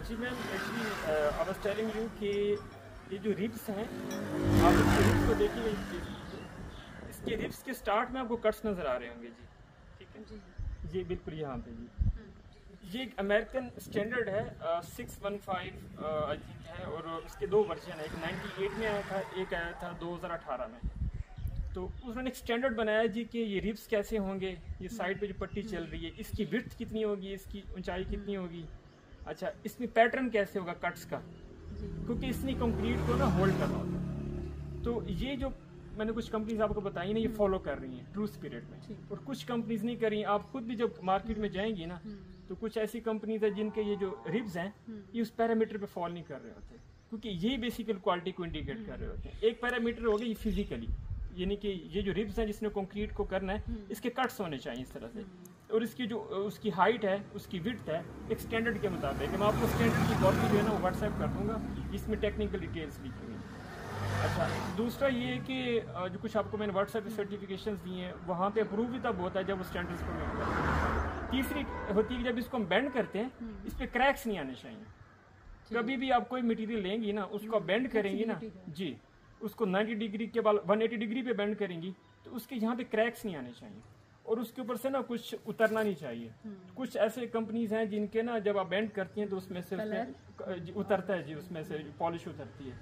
Ji ma'am, actually I was telling you कि ये जो रिब्स हैं, आप इसके रिब्स को देखिए, इसके रिब्स के स्टार्ट में आपको कट्स नज़र आ रहे होंगे जी। ठीक है जी, ये बिल्कुल यहाँ पे जी। ये अमेरिकन स्टैंडर्ड है 615 आई थिंक है, और इसके दो वर्जन है, एक 98 में आया था, एक आया था 2018 में। तो उन्होंने एक स्टैंडर्ड बनाया जी कि ये रिब्स कैसे होंगे, ये साइड पे जो पट्टी चल रही है इसकी विड्थ कितनी होगी, इसकी ऊंचाई कितनी होगी, अच्छा इसमें पैटर्न कैसे होगा कट्स का, क्योंकि इसने कंक्रीट को ना होल्ड करना होता है। तो ये जो मैंने कुछ कंपनीज आपको बताई ना, ये फॉलो कर रही हैं ट्रू स्पिरिट में, और कुछ कंपनीज नहीं कर रही। आप खुद भी जब मार्केट में जाएंगी ना, तो कुछ ऐसी कंपनीज है जिनके ये जो रिब्स हैं ये उस पैरामीटर पे फॉल नहीं कर रहे होते, क्योंकि ये बेसिकल क्वालिटी को इंडिकेट कर रहे होते हैं। एक पैरामीटर हो गया ये फिजिकली, यानी कि ये जो रिब्स हैं जिसने कंक्रीट को करना है, इसके कट्स होने चाहिए इस तरह से, और इसकी जो उसकी हाइट है, उसकी विड्थ है, एक स्टैंडर्ड के मुताबिक। मैं आपको स्टैंडर्ड की कॉपी जो है ना वो व्हाट्सएप कर दूंगा, इसमें टेक्निकल डिटेल्स लिखी हुई हैं। अच्छा, दूसरा ये है कि जो कुछ आपको मैंने व्हाट्सएप पे सर्टिफिकेशंस दिए हैं, वहाँ पे अप्रूव भी तब होता है जब वो स्टैंडर्ड्स को मीट करते हैं। तीसरी होती है कि जब इसको हम बेंड करते हैं, इस पर क्रैक्स नहीं आने चाहिए। कभी भी आप कोई मटेरियल लेंगी ना, उसको बेंड करेंगी ना जी, उसको 90 डिग्री के बाद 180 डिग्री पे बेंड करेंगी, तो उसके यहाँ पे क्रैक्स नहीं आने चाहिए, और उसके ऊपर से ना कुछ उतरना नहीं चाहिए। कुछ ऐसे कंपनीज हैं जिनके ना जब आप बेंड करती हैं तो उसमें से उतरता है जी, उसमें से पॉलिश उतरती है,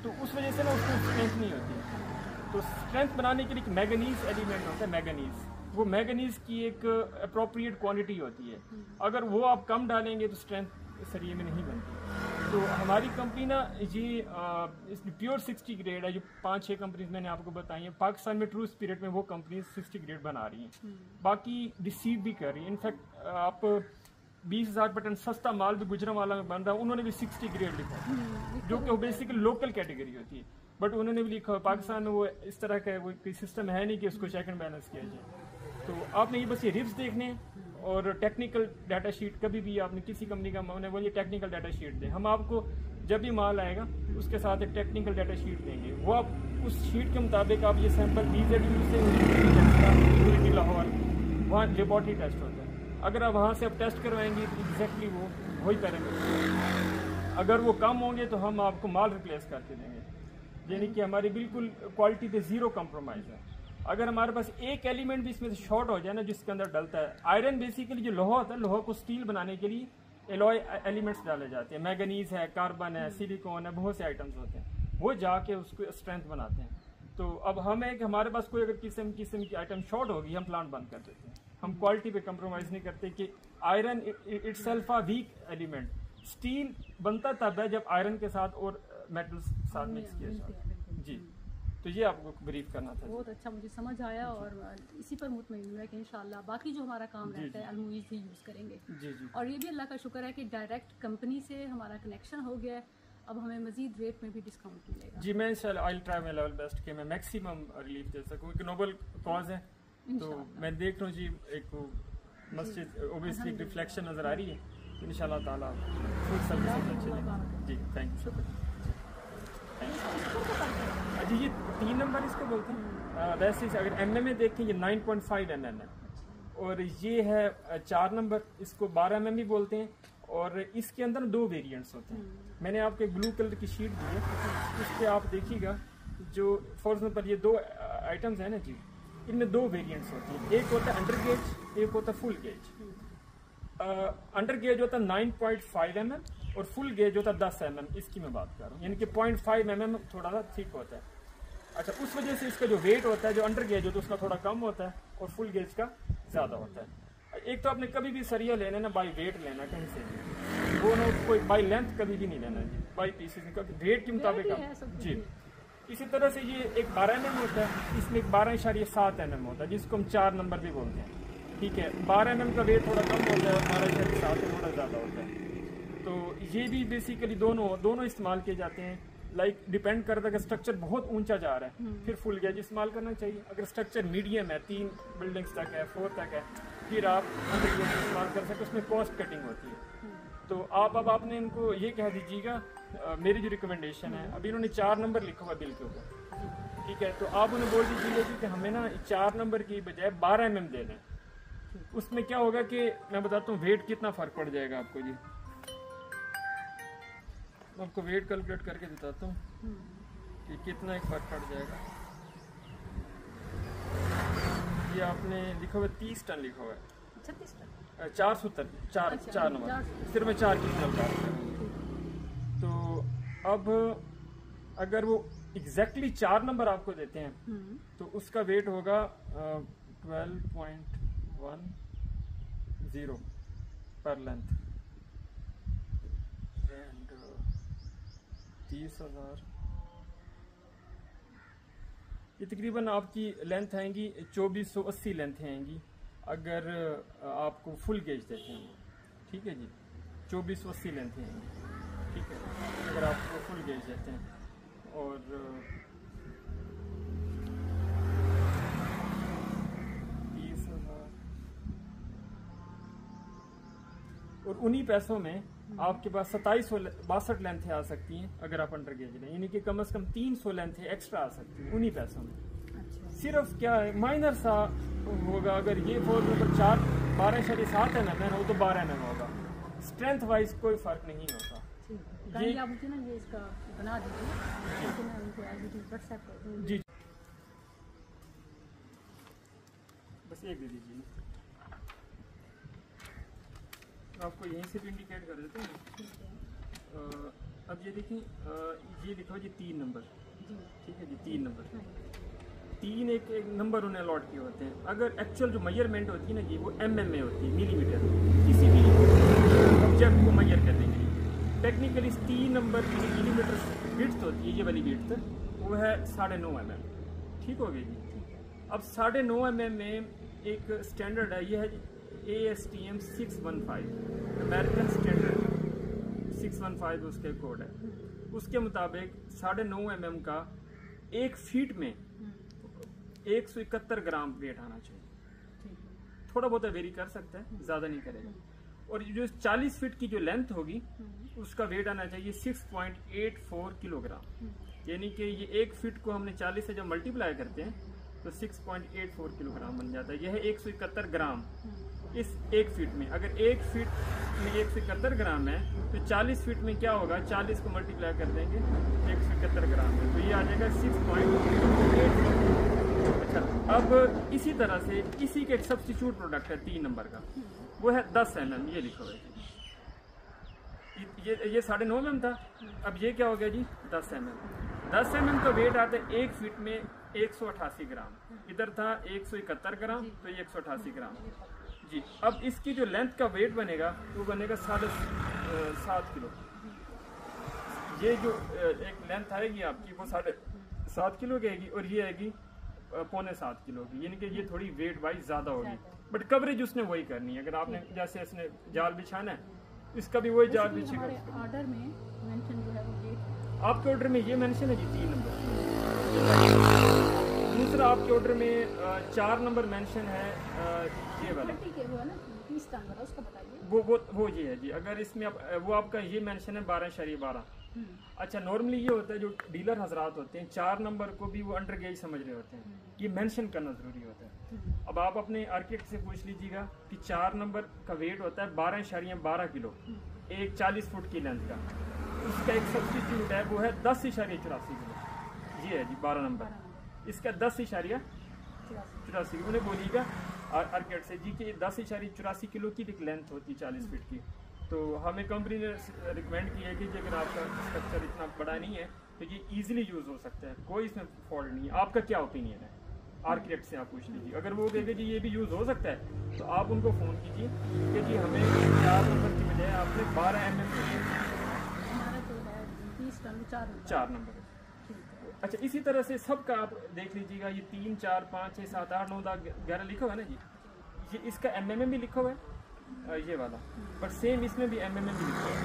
तो उस वजह से ना उसमें स्ट्रेंथ नहीं होती है। तो स्ट्रेंथ बनाने के लिए एक मैगनीज एलिमेंट होता है, मैगनीज, वो मैगनीज की एक अप्रोप्रिएट क्वांटिटी होती है। अगर वो आप कम डालेंगे तो स्ट्रेंथ सरिये में नहीं बनती। तो हमारी कंपनी ना ये प्योर 60 ग्रेड है, जो 5-6 कंपनीज मैंने आपको बताई हैं। पाकिस्तान में ट्रू स्पिरिट में वो कंपनीज 60 ग्रेड बना रही हैं, बाकी रिसीव भी कर रही हैं। इनफैक्ट आप 20,000 पर टन सस्ता माल भी गुजरांवाला में बन रहा है, उन्होंने भी 60 ग्रेड लिखा है, जो कि बेसिकली लोकल कैटेगरी होती है, बट उन्होंने भी लिखा है। पाकिस्तान में वो इस तरह का वो कोई सिस्टम है नहीं कि उसको चेक एंड बैलेंस किया जाए। तो आपने ये बस ये रिब्स देखने हैं, और टेक्निकल डाटा शीट कभी भी आपने किसी कंपनी का उन्हें बोलिए टेक्निकल डाटा शीट दें, हम आपको जब भी माल आएगा उसके साथ एक टेक्निकल डाटा शीट देंगे। वो आप उस शीट के मुताबिक आप ये सैंपल BZU से लाहौर, वहाँ लेबॉर्ट्री टेस्ट होता है, अगर आप वहाँ से आप टेस्ट करवाएंगे तो एग्जैक्टली वो वही पैरामीटर, अगर वो कम होंगे तो हम आपको माल रिप्लेस करके देंगे, यानी कि हमारी बिल्कुल क्वालिटी पे ज़ीरो कॉम्प्रोमाइज़ है। अगर हमारे पास एक एलिमेंट भी इसमें से शॉर्ट हो जाए ना, जिसके अंदर डलता है आयरन, बेसिकली जो लोहा होता है, लोहा को स्टील बनाने के लिए एलॉय एलिमेंट्स डाले जाते हैं, मैगनीज है, कार्बन है, सिलिकॉन है, बहुत से आइटम्स होते हैं, वो जाके उसको स्ट्रेंथ बनाते हैं। तो अब हम है कि हमारे पास कोई अगर किस्म की आइटम शॉर्ट होगी, हम प्लांट बंद कर देते हैं। हम क्वालिटी पे कंप्रोमाइज़ नहीं करते कि iron itself a weak element, steel बनता तब है जब आयरन के साथ और मेटल्स साथ मिक्स किया जाए जी। तो ये आपको ब्रीफ करना था। बहुत अच्छा, मुझे समझ आया, और इसी पर मुतमईन हूं कि इंशाल्लाह बाकी जो हमारा काम रहता है अलमुइज़ ही यूज़ करेंगे जी जी। और ये भी अल्लाह का शुक्र है कि डायरेक्ट कंपनी से हमारा कनेक्शन हो गया है, अब हमें मजीद रेट में भी डिस्काउंट मिलेगा जी। मैं इंशाल्लाह I will try my level best कि मैं मैक्सिमम रिलीफ दे सकूं, कि नोबल कॉज है। तो मैं देख रहा हूँ जी, एक मस्जिद ओबियसली रिफ्लेक्शन नज़र आ रही है, तो इंशाल्लाह ताला फुल सर्विस चलेगी जी। Thank you. जी, ये 3 नंबर इसको बोलते हैं। वैसे अगर MM में देखें ये 9.5 mm है, और ये है 4 नंबर, इसको 12 mm भी बोलते हैं, और इसके अंदर 2 वेरिएंट्स होते हैं। मैंने आपको एक ब्लू कलर की शीट दी है, उस पर आप देखिएगा, जो फॉर एग्जाम्पल ये 2 आइटम्स हैं ना जी, इनमें 2 वेरिएंट्स होती हैं, एक होता है अंडर गेज, एक होता है फुल गेज। अंडर गेज होता है 9.5 mm और फुल गेज होता है 10 mm, इसकी मैं बात कर रहा हूँ, यानी कि 0.5 mm थोड़ा सा थिक होता है। अच्छा, उस वजह से इसका जो वेट होता है, जो अंडर गेज होता है उसका थोड़ा कम होता है, और फुल गेज का ज़्यादा होता है। एक तो आपने कभी भी सरिया लेना ना बाई वेट लेना, कहीं से भी, वो ना कोई बाई लेंथ कभी भी नहीं लेना जी, बाई पीसेस वेट के मुताबिक जी। इसी तरह से ये एक 12 mm होता है, इसमें एक 12.7 mm होता है, जिसको हम 4 नंबर भी बोलते हैं। ठीक है, 12 mm का वेट थोड़ा कम होता है, 12.7 थोड़ा ज़्यादा होता है। तो ये भी बेसिकली दोनों इस्तेमाल किए जाते हैं। लाइक डिपेंड करता है कि स्ट्रक्चर बहुत ऊंचा जा रहा है, फिर फुल गेज इस्तेमाल करना चाहिए। अगर स्ट्रक्चर मीडियम है, 3 बिल्डिंग्स तक है, 4 तक है, फिर आप अंडर गेज इस्तेमाल कर सकते, उसमें कॉस्ट कटिंग होती है। तो अब आपने इनको ये कह दीजिएगा, मेरी जो रिकमेंडेशन है, अभी इन्होंने 4 नंबर लिखा हुआ बिल के ऊपर, ठीक है, तो आप उन्हें बोल दीजिएगा कि हमें ना 4 नंबर की बजाय 12 mm दे दें। उसमें क्या होगा कि मैं बताता हूँ वेट कितना फ़र्क पड़ जाएगा आपको जी। मैं आपको वेट कैलकुलेट करके बताता हूँ कि कितना एक फर्क पड़ जाएगा। ये आपने लिखा हुआ 30 टन लिखा हुआ है, 36 टन 4 नंबर, सिर्फ मैं 4 की तरफ बात कर रहा हूँ। तो अब अगर वो एग्जैक्टली 4 नंबर आपको देते हैं तो उसका वेट होगा 12.10 पर लेंथ एंड 30,000। ये तकरीबन आपकी लेंथ आएंगी 2480 लेंथ आएंगी अगर आपको फुल गेज देते हैं, ठीक है जी। 2480 लेंथ आएंगी, ठीक है, अगर आपको फुल गेज देते हैं। और 30,000 और उन्हीं पैसों में आपके पास 2762 लेंथें आ सकती हैं अगर आप अंडर गेज लें, यानी कि कम से कम 300 लेंथें एक्स्ट्रा आ सकती हैं उन्हीं पैसों में। सिर्फ क्या है माइनर सा होगा, अगर ये 4 नंबर 4 12.7 है ना वो तो 12 नंबर होगा, स्ट्रेंथ वाइज कोई फर्क नहीं होता। ये आप मुझे ना ये इसका बना दीजिए, मैं उनको व्हाट्सएप कर दूँगी जी। बस एक दे दीजिए, आपको यहीं से भी इंडिकेट कर देते हैं। अब ये देखिए, ये लिखा जी 3 नंबर, ठीक है जी, 3 नंबर, 3 एक नंबर उन्हें अलॉट किए होते हैं। अगर एक्चुअल जो मेजरमेंट होती है ना जी वो mm में होती है, मिलीमीटर, किसी भी ऑब्जेक्ट को मेजर करने के लिए। टेक्निकली 3 नंबर मिलीमीटर विड्थ होती है, ये वाली विड्थ वो है 9.5 mm, ठीक हो गई जी। अब 9.5 mm में एक स्टैंडर्ड है, ये है ASTM 615, अमेरिकन स्टैंडर्ड 615 उसके कोड है। उसके मुताबिक 9.5 mm का 1 फीट में 171 ग्राम वेट आना चाहिए। थोड़ा बहुत वेरी कर सकता है, ज़्यादा नहीं करेगा। और जो 40 फीट की जो लेंथ होगी उसका वेट आना चाहिए 6.84 किलोग्राम, यानी कि ये 1 फीट को हमने 40 से जब मल्टीप्लाई करते हैं तो 6.84 किलोग्राम बन जाता है। यह है 171 ग्राम इस 1 फीट में। अगर 1 फीट में 171 ग्राम है तो 40 फीट में क्या होगा, 40 को मल्टीप्लाई कर देंगे 171 ग्राम में, तो ये आ जाएगा 6.84। अच्छा, अब इसी तरह से इसी के एक सब्स्टिट्यूट प्रोडक्ट है 3 नंबर का, वो है 10 mm, ये लिखो है ये 9.5 mm था, अब ये क्या हो गया जी 10 mm। 10 mm का वेट आता है 1 फीट में 188 ग्राम, इधर था 171 ग्राम तो ये 188 ग्राम जी। अब इसकी जो लेंथ का वेट बनेगा वो बनेगा 7.5 किलो। ये जो एक लेंथ आएगी आपकी वो 7.5 किलो की आएगी और ये आएगी 6.25 किलो की, यानी कि ये थोड़ी वेट वाइज ज़्यादा होगी, बट कवरेज उसने वही करनी है। अगर आपने जैसे इसने जाल बिछाना है इसका भी वही जाल बिछेगा। ऑर्डर में मेंशन जो है वो डेट, आपके ऑर्डर में ये मेंशन है जी 3 नंबर। दूसरा आपके ऑर्डर में 4 नंबर मेंशन है, ये वाला उसका बताइए। वो ये है जी। अगर इसमें वो आपका ये मेंशन है 12.12। अच्छा, नॉर्मली ये होता है जो डीलर हजरात होते हैं 4 नंबर को भी वो अंडर गेज समझ रहे होते हैं, ये मेंशन करना जरूरी होता है। अब आप अपने आर्किटेक्ट से पूछ लीजिएगा कि 4 नंबर का वेट होता है 12.12 किलो, एक 40 फुट की लेंथ का, उसका एक सब्स्टिट्यूट है वो है 10.84 किलो, ये है जी 12 नंबर, इसका 10.84। उन्हें बोलिएगा आर्किटेक्ट से जी कि 10.84 किलो की एक लेंथ होती है 40 फीट की। तो हमें कंपनी ने रिकमेंड किया है कि अगर आपका स्ट्रक्चर इतना बड़ा नहीं है तो ये इजीली यूज़ हो सकता है, कोई इसमें फॉल्ट नहीं है। आपका क्या ओपिनियन है, आर्किटेक्ट से आप पूछ लीजिए। अगर वो कहेंगे जी ये भी यूज़ हो सकता है तो आप उनको फ़ोन कीजिए कि जी हमें 4 नंबर की बजाय आपने 12 mm 4 नंबर। अच्छा, इसी तरह से सबका आप देख लीजिएगा, ये 3 4 5 6 7 8 9 10 11 लिखा हुआ है ना जी, ये इसका mm भी लिखा हुआ है ये वाला, बट सेम इसमें भी mm भी लिखा हुआ है।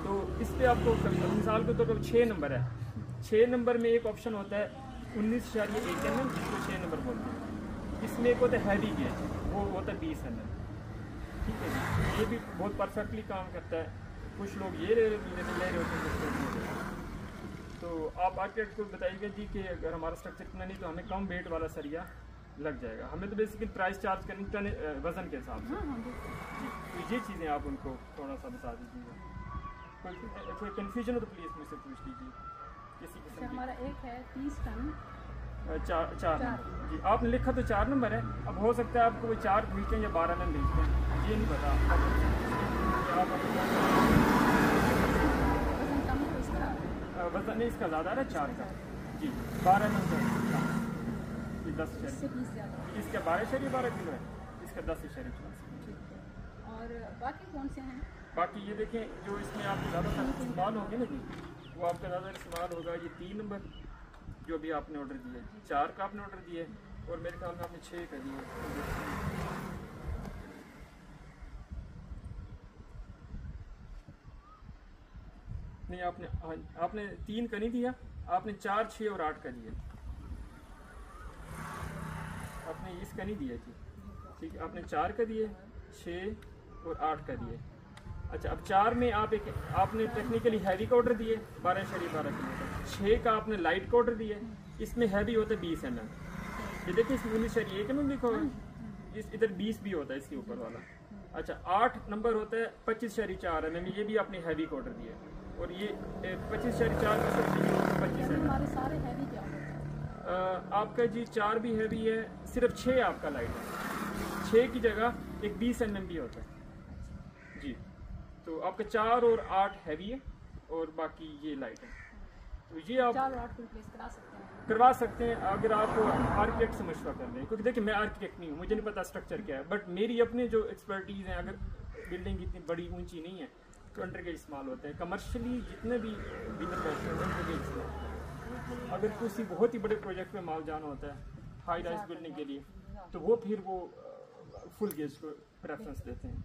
तो इस पर आपको मिसाल के तौर पर 6 नंबर है, 6 नंबर में एक ऑप्शन होता है 19.1 mm, जिसको 6 नंबर बोलते हैं। इसमें एक होता है हैवी गेज, वो होता है 20 mm, ठीक है जी। ये भी बहुत परफेक्टली काम करता है। कुछ लोग ये ले रहे होते हैं। तो आप आर्किटेक्ट को बताइएगा जी कि अगर हमारा स्ट्रक्चर इतना नहीं तो हमें कम वेट वाला सरिया लग जाएगा। हमें तो बेसिकली प्राइस चार्ज करनी वजन के हिसाब से। तो ये चीज़ें आप उनको थोड़ा सा बता दीजिएगा। कोई कन्फ्यूजन हो तो प्लीज़ मुझसे पूछ लीजिए किसी किस्म की। हमारा एक है 30 टन। चार नंबर जी, आपने लिखा तो 4 नंबर है, अब हो सकता है आपको वो 4 भेजते हैं या 12 नंबर भेजते हैं, ये नहीं पता आप वजन नहीं इसका ज़्यादा है 4 का जी, 12 नंबर ये 10 इसका 12.12 किलो है, इसका 10.84। और बाकी कौन से हैं? बाकी ये देखें जो इसमें आपको ज़्यादातर इस्तेमाल होंगे ना जी, वो आपका ज़्यादा इस्तेमाल होगा ये 3 नंबर जो भी आपने ऑर्डर दिया है, 4 का आपने ऑर्डर दिया है और मेरे ख्याल में आपने 6 का दिया है। नहीं आपने 3 का नहीं दिया, आपने 4, 6 और 8 का दिया, आपने इसका नहीं दिया जी, ठीक है, आपने 4 का दिए, 6 और 8 का दिए। अच्छा अब 4 में आपने टेक्निकली हैवी का ऑर्डर दिए 12.12 किलो का, 6 का आपने लाइट का ऑर्डर दिया, इसमें हैवी होता है 20 mm, ये देखिए इसमें 19.1 mm लिखा हुआ है, इस इधर 20 भी होता है इसके ऊपर वाला। अच्छा 8 नंबर होता है 25.4 mm, ये भी आपने हैवी का ऑर्डर दिया, और ये 25.4 में से 25 है। हमारे सारे हैवी क्या होता है? आपका जी 4 भी हैवी है, सिर्फ 6 आपका लाइट है, 6 की जगह एक 20 mm भी होता है जी। तो आपका 4 और 8 हैवी है और बाकी ये लाइट है, तो ये आप 4 और 8 को रिप्लेस करवा सकते हैं अगर आप आर्किटेक्ट से मशवरा कर लें, क्योंकि देखिए मैं आर्किटेक्ट नहीं हूँ, मुझे नहीं पता स्ट्रक्चर क्या है, बट मेरी अपनी जो एक्सपर्टीज़ है, अगर बिल्डिंग इतनी बड़ी ऊंची नहीं है तो अंडर के इस्तेमाल होते हैं, कमर्शियली जितने भी बिल्डर बैठते हैं अंडर के इस्तेमाल। अगर किसी बहुत ही बड़े प्रोजेक्ट में माल जाना होता है हाई राइज बिल्डिंग के लिए, तो वो फिर वो फुल गेज को प्रेफरेंस देते हैं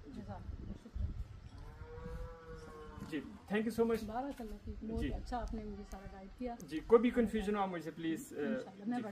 जी। थैंक यू सो मच बहुत अच्छा आपने मुझे सारा गाइड किया जी। कोई भी कंफ्यूजन हो आप मुझे प्लीज़